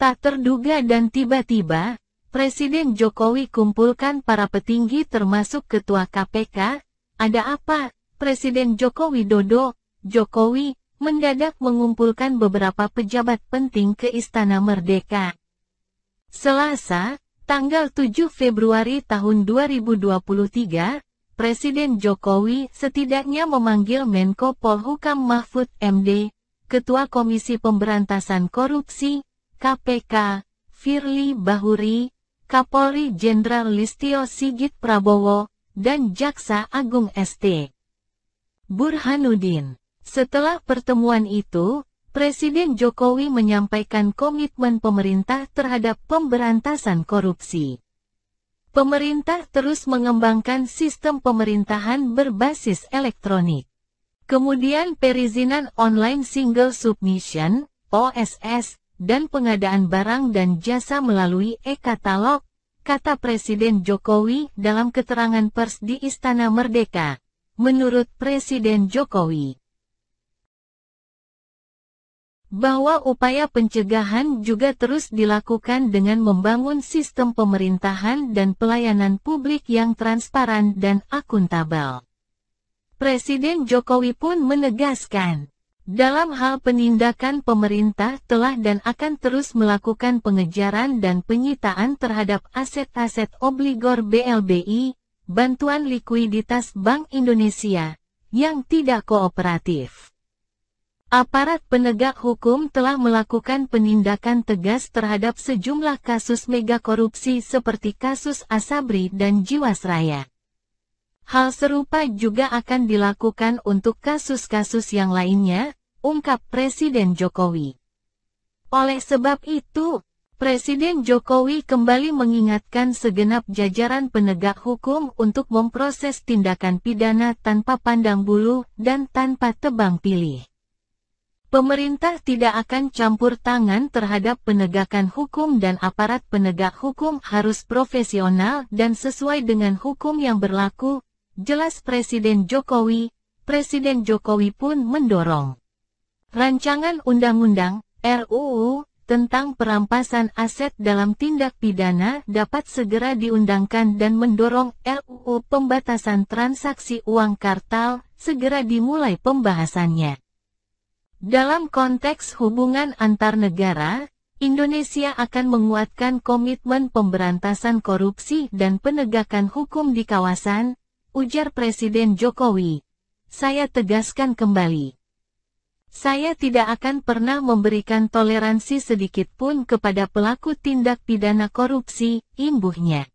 Tak terduga dan tiba-tiba, Presiden Jokowi kumpulkan para petinggi termasuk Ketua KPK. Ada apa? Presiden Joko Widodo, Jokowi, mendadak mengumpulkan beberapa pejabat penting ke Istana Merdeka. Selasa, tanggal 7 Februari tahun 2023, Presiden Jokowi setidaknya memanggil Menko Polhukam Mahfud MD, Ketua Komisi Pemberantasan Korupsi, KPK, Firly Bahuri, Kapolri Jenderal Listio Sigit Prabowo, dan Jaksa Agung ST. Burhanuddin. Setelah pertemuan itu, Presiden Jokowi menyampaikan komitmen pemerintah terhadap pemberantasan korupsi. Pemerintah terus mengembangkan sistem pemerintahan berbasis elektronik. Kemudian perizinan online single submission, OSS, dan pengadaan barang dan jasa melalui e-katalog, kata Presiden Jokowi dalam keterangan pers di Istana Merdeka. Menurut Presiden Jokowi, bahwa upaya pencegahan juga terus dilakukan dengan membangun sistem pemerintahan dan pelayanan publik yang transparan dan akuntabel. Presiden Jokowi pun menegaskan, dalam hal penindakan pemerintah telah dan akan terus melakukan pengejaran dan penyitaan terhadap aset-aset obligor BLBI, bantuan likuiditas Bank Indonesia, yang tidak kooperatif. Aparat penegak hukum telah melakukan penindakan tegas terhadap sejumlah kasus mega korupsi seperti kasus Asabri dan Jiwasraya. Hal serupa juga akan dilakukan untuk kasus-kasus yang lainnya, ungkap Presiden Jokowi. Oleh sebab itu, Presiden Jokowi kembali mengingatkan segenap jajaran penegak hukum untuk memproses tindakan pidana tanpa pandang bulu dan tanpa tebang pilih. Pemerintah tidak akan campur tangan terhadap penegakan hukum dan aparat penegak hukum harus profesional dan sesuai dengan hukum yang berlaku, jelas Presiden Jokowi. Presiden Jokowi pun mendorong rancangan undang-undang RUU tentang perampasan aset dalam tindak pidana dapat segera diundangkan dan mendorong RUU pembatasan transaksi uang kartal segera dimulai pembahasannya. Dalam konteks hubungan antar negara, Indonesia akan menguatkan komitmen pemberantasan korupsi dan penegakan hukum di kawasan, ujar Presiden Jokowi. Saya tegaskan kembali. Saya tidak akan pernah memberikan toleransi sedikit pun kepada pelaku tindak pidana korupsi, imbuhnya.